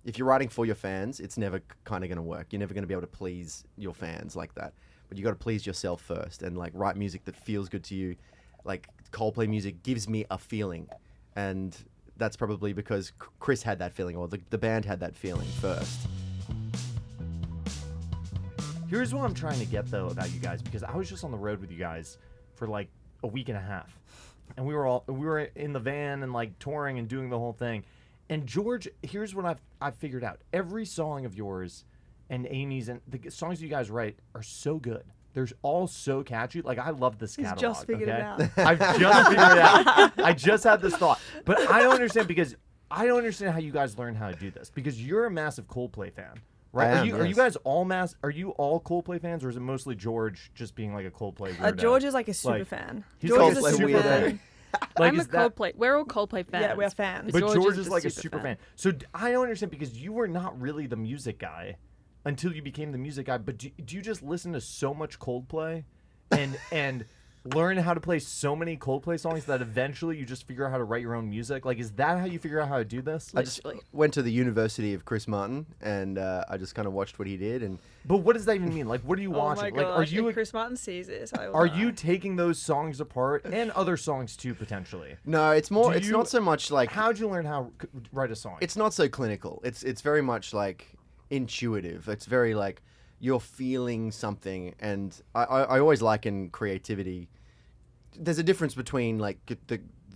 if you're writing for your fans, it's never kind of going to work. You're never going to be able to please your fans like that. But you got to please yourself first and like write music that feels good to you. Like Coldplay music gives me a feeling, and that's probably because Chris had that feeling, or the band had that feeling first. Here's what I'm trying to get though about you guys, because I was just on the road with you guys for like a week and a half, and we were in the van and like touring and doing the whole thing. And George, here's what I've figured out: every song of yours and Amy's and the songs you guys write are so good. They're all so catchy. Like, I love this catalog. He's just figured it out. I've just figured it out. I just had this thought, but I don't understand how you guys learn how to do this, because you're a massive Coldplay fan. Right? Are you guys all Are you all Coldplay fans, or is it mostly George just being like a Coldplay weirdo? George is like a super fan. He's George is Coldplay a super weirdo. fan. I'm a Coldplay. We're all Coldplay fans. Yeah, we're fans. But George is the like a super fan. So I don't understand, because you were not really the music guy until you became the music guy. But do you just listen to so much Coldplay and learn how to play so many Coldplay songs that eventually you just figure out how to write your own music? Like, is that how you figure out how to do this? I just went to the University of Chris Martin, and I just kind of watched what he did. And But what does that even mean? Like, what are you Oh watching? my Like, are gosh, you if Chris Martin sees this, I will are die. you taking those songs apart and other songs too, potentially? no, it's more. Do It's you- not so much like. How'd you learn how to write a song? It's not so clinical. It's very much like intuitive. It's very like you're feeling something, and I always liken creativity. There's a difference between like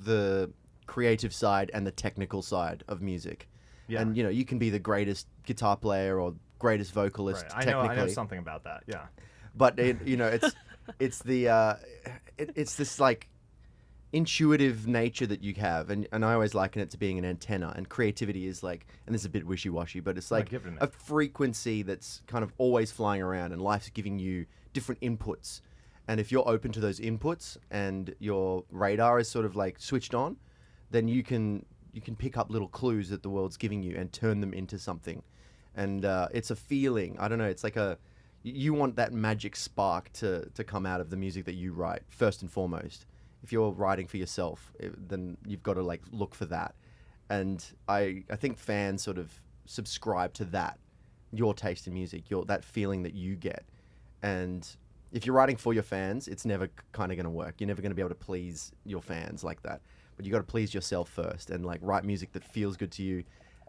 the creative side and the technical side of music. Yeah. And you can be the greatest guitar player or greatest vocalist right. technically. I know something about that. Yeah. But it's this like intuitive nature that you have, and I always liken it to being an antenna. And creativity is like, and this is a bit wishy-washy, but it's like give it a a minute. frequency that's kind of always flying around, and life's giving you different inputs. And if you're open to those inputs and your radar is sort of like switched on, then you can pick up little clues that the world's giving you and turn them into something. And it's a feeling. I don't know. It's like you want that magic spark to come out of the music that you write first and foremost. If you're writing for yourself, then you've got to like look for that. And I think fans sort of subscribe to that, your taste in music, that feeling that you get. And if you're writing for your fans, it's never kind of going to work. You're never going to be able to please your fans like that. But you got to please yourself first and like write music that feels good to you.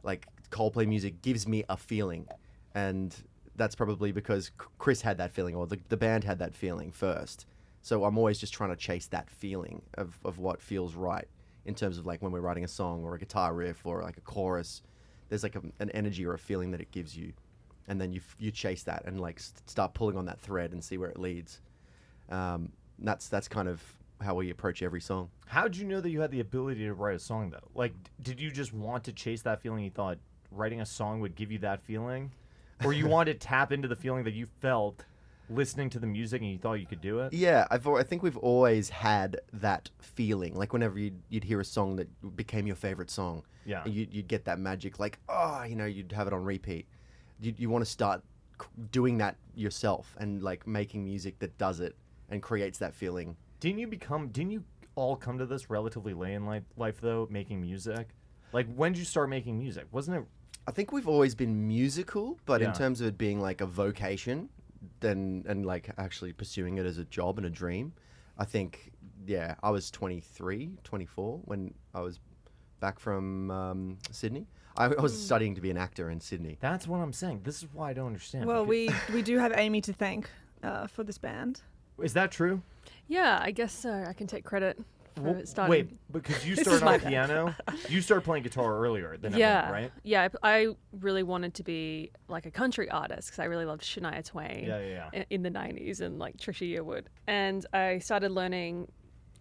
Like Coldplay music gives me a feeling, and that's probably because Chris had that feeling, or the band had that feeling first. So I'm always just trying to chase that feeling of what feels right in terms of like when we're writing a song or a guitar riff or like a chorus. There's like an energy or a feeling that it gives you. And then you chase that and like start pulling on that thread and see where it leads. That's kind of how we approach every song. How'd you know that you had the ability to write a song, though? Like, did you just want to chase that feeling? You thought writing a song would give you that feeling? Or you wanted to tap into the feeling that you felt listening to the music and you thought you could do it? Yeah, I think we've always had that feeling. Like whenever you'd hear a song that became your favorite song, Yeah. you'd get that magic, like, you'd have it on repeat. You want to start doing that yourself and like making music that does it and creates that feeling. Didn't you all come to this relatively late in life though, making music? Like, when did you start making music? Wasn't it? I think we've always been musical, but Yeah. in terms of it being like a vocation, and like actually pursuing it as a job and a dream, I think, yeah, I was 23, 24 when I was back from Sydney. I was studying to be an actor in Sydney. That's what I'm saying. This is why I don't understand. Well, Because- we do have Amy to thank for this band. Is that true? Yeah, I guess so. I can take credit for Well, starting. wait, because you This started is my on bad. piano. You started playing guitar earlier than yeah, everyone, right? yeah. I really wanted to be like a country artist because I really loved Shania Twain Yeah. in the '90s and like Trisha Yearwood, and I started learning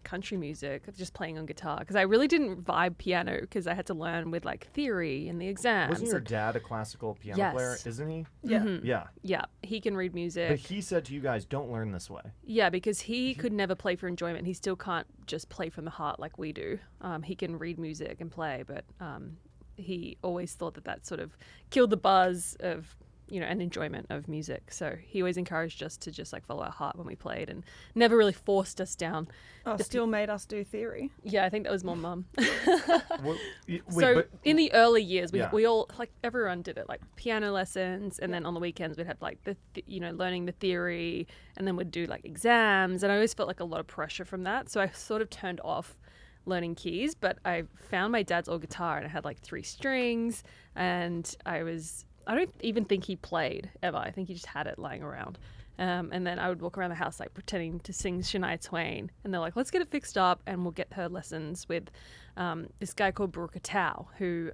country music, just playing on guitar because I really didn't vibe piano because I had to learn with like theory and the exams. Wasn't your dad a classical piano Yes. player? Isn't he? Yeah. Mhm. Yeah. Yeah, he can read music. But he said to you guys, don't learn this way. Yeah, because he could never play for enjoyment. He still can't just play from the heart like we do. He can read music and play, but he always thought that sort of killed the buzz of an enjoyment of music. So he always encouraged us to just like follow our heart when we played, and never really forced us down. Oh, still made us do theory. Yeah, I think that was more mum. Well, In the early years, Yeah. we all, like, everyone did it, like piano lessons, and then on the weekends we'd have like learning the theory, and then we'd do like exams, and I always felt like a lot of pressure from that. So I sort of turned off learning keys, but I found my dad's old guitar, and it had like 3 strings, and I don't even think he played ever. I think he just had it lying around. And then I would walk around the house like pretending to sing Shania Twain, and they're like, let's get it fixed up, and we'll get her lessons with this guy called Baruch Tao, who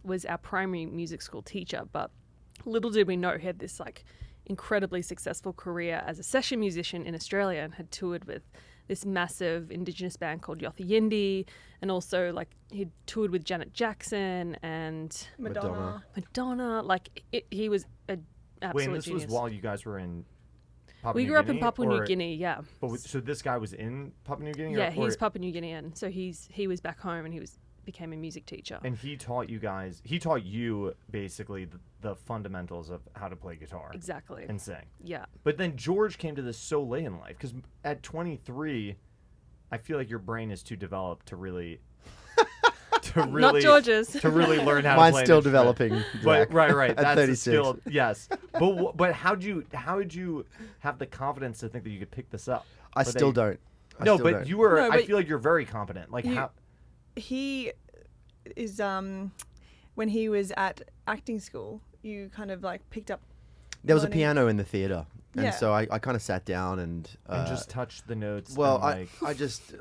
was our primary music school teacher. But little did we know he had this like incredibly successful career as a session musician in Australia, and had toured with this massive Indigenous band called Yothu Yindi, and also like he toured with Janet Jackson and Madonna. Like he was a absolute wait, and this genius. was while you guys were in Papua We New grew up Guinea, in Papua New or- Guinea, yeah. But so this guy was in Papua New Guinea? Yeah, or, he's Papua New Guinean. So he was back home, and became a music teacher. And he taught you basically the fundamentals of how to play guitar Exactly. and sing. Yeah. But then George came to this so late in life, because at 23, I feel like your brain is too developed to really Not George's. to really learn how to Mine's play an still instrument. developing. But Zach, right. At That's 36. still yes. But how did you have the confidence to think that you could pick this up? I But still they- don't. I No, still but don't. you were. No, I but feel like you're very competent. Like you- how? He is when he was at acting school, you kind of like picked up. There was a learning- piano in the theater, and Yeah. so I kind of sat down and just touch the notes. well, and, like, I just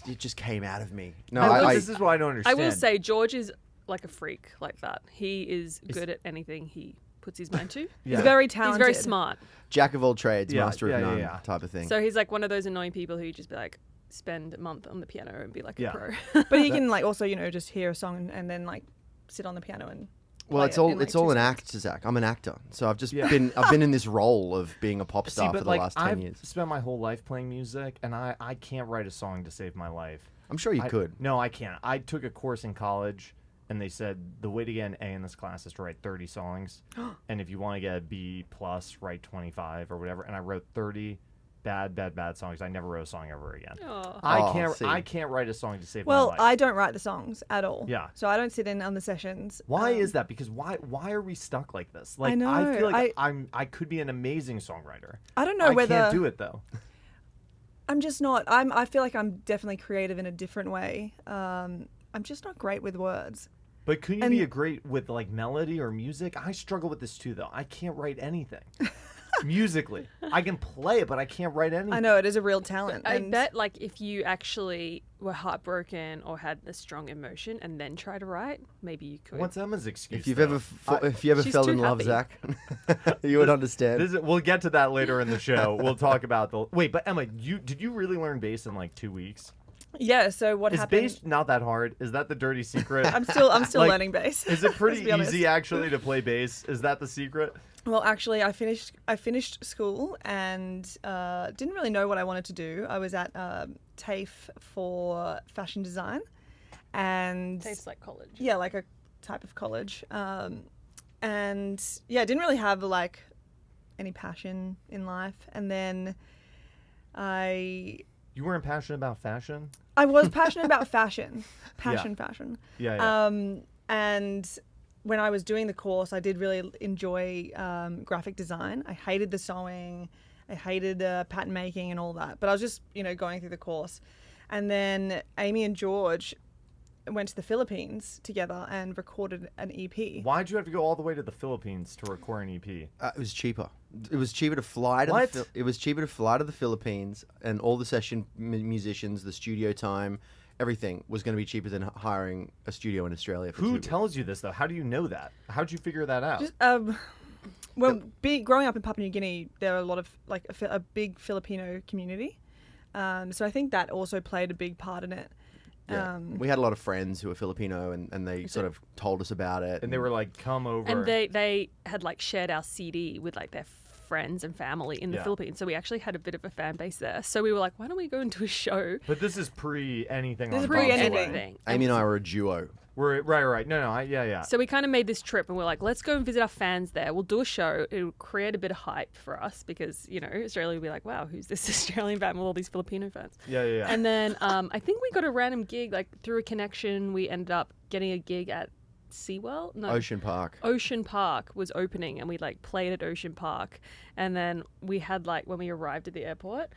it just came out of me. No, this is what I don't I understand. will say George is like a freak like that. He is good at anything he puts his mind to. Yeah. He's very He's talented. very smart. Jack of all trades, Yeah, master of yeah, none yeah. type of thing. So he's like one of those annoying people who just be like spend a month on the piano and be like Yeah. a pro. But he can like also just hear a song and then like sit on the piano and. Well, play it's it all in, like, it's all 2 an seconds. act, Zach. I'm an actor, so I've just Yeah. I've been in this role of being a pop See, star but for the like last 10 I've years. spent my whole life playing music, and I can't write a song to save my life. I'm sure you could. No, I can't. I took a course in college, and they said the way to get an A in this class is to write 30 songs, and if you want to get a B plus, write 25 or whatever. And I wrote 30 bad songs. I never wrote a song ever again. Oh. See. I can't write a song to save my Well, life. I don't write the songs at all. Yeah. So I don't sit in on the sessions. Why is that? Because why are we stuck like this? Like know. feel like I could be an amazing songwriter. I don't know I whether can't do it though. I'm just not. I feel like I'm definitely creative in a different way. I'm just not great with words. But couldn't you And- be a great with like melody or music? I struggle with this too, though. I can't write anything musically. I can play it, but I can't write anything. I know it is a real talent. I and bet like if you actually were heartbroken or had a strong emotion and then try to write, maybe you could. What's Emma's excuse? If you've though? ever She's fell too in love, happy. Zach, you would understand. We'll get to that later in the show. We'll talk about the. Wait, but Emma, did you really learn bass in like 2 weeks? yeah. So what Is happened? bass not that hard? Is that the dirty secret? I'm still Like, learning bass. Is it pretty Let's be honest. easy actually to play bass? Is that the secret? Well, actually, I finished school and didn't really know what I wanted to do. I was at TAFE for fashion design, and Tastes like college. yeah, like a type of college. And yeah, didn't really have like any passion in life. And then You weren't passionate about fashion? I was passionate about fashion. Fashion. Yeah. And when I was doing the course, I did really enjoy graphic design. I hated the sewing, I hated pattern making and all that. But I was just, going through the course. And then Amy and George went to the Philippines together and recorded an E EP. Why'd you have to go all the way to the Philippines to record an EP? It was cheaper. It was cheaper to fly to What? it was cheaper to fly to the Philippines, and all the session musicians, the studio time, everything was going to be cheaper than hiring a studio in Australia. For Who 2 tells you this though? How do you know that? How'd you figure that out? Just, growing up in Papua New Guinea, there are a lot of like a big Filipino community. So I think that also played a big part in it. Yeah. We had a lot of friends who were Filipino, and they sort of told us about it. and they were like, "Come over." And they had like shared our CD with like their friends and family in the Yeah. Philippines. So we actually had a bit of a fan base there. So we were like, why don't we go into a show? But this is pre anything. This on is pre Bob's anything. Way. Amy and I were a duo. Right. No. Yeah. So we kind of made this trip and we're like, let's go and visit our fans there. We'll do a show. It'll create a bit of hype for us because, Australia will be like, wow, who's this Australian band with all these Filipino fans? Yeah. And then I think we got a random gig, like through a connection, we ended up getting a gig at SeaWorld? No. Ocean Park. Ocean Park was opening and we like played at Ocean Park. And then we had like, when we arrived at the airport,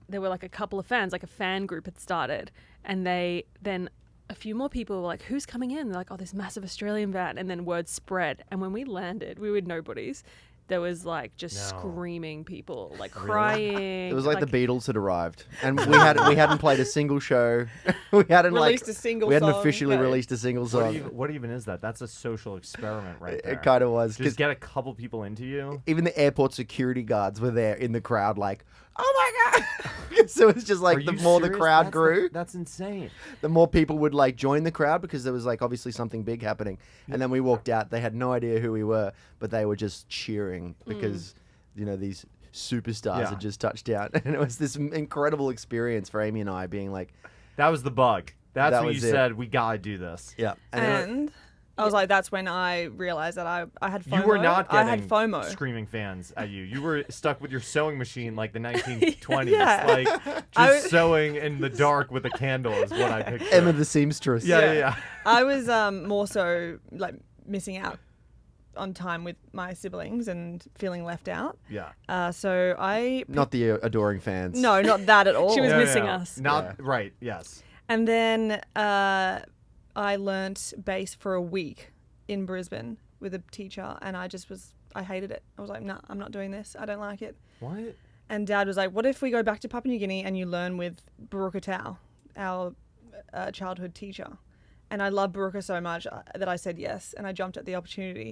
there were like a couple of fans, like a fan group had started. And then a few more people were like, who's coming in? They're like, oh, this massive Australian band. And then word spread. And when we landed, we were nobodies. There was like just screaming people, like crying. It was like the Beatles had arrived, and we hadn't played a single show. We hadn't Released a single We hadn't song, officially no. released a single song. What even is that? That's a social experiment right there. It kind of was. 'Cause Just get a couple people into you. even the airport security guards were there in the crowd, like, oh my god! So it's just like Are the you more the serious? crowd grew, That's insane. the more people would like join the crowd because there was like obviously something big happening. And then we walked out. They had no idea who we were, but they were just cheering because these superstars had just touched down, and it was this incredible experience for Amy and I being like, That was the bug. That's That when you was it. said we gotta do this. yeah. And I was like, that's when I realized that I had FOMO. You were not I getting had FOMO. screaming fans at you. You were stuck with your sewing machine like the 1920s. Yeah. Like I just sewing in the dark with a candle is what I pictured. Emma the seamstress. Yeah. I was more so like missing out on time with my siblings and feeling left out. Yeah. So I Not the adoring fans. no, not that at all. She was missing us. Not right. Yes. And then I learnt bass for a week in Brisbane with a teacher, and I hated it. I was like, nah, I'm not doing this. I don't like it. What? And Dad was like, what if we go back to Papua New Guinea and you learn with Baruka Tau, our childhood teacher? And I love Baruka so much that I said yes, and I jumped at the opportunity.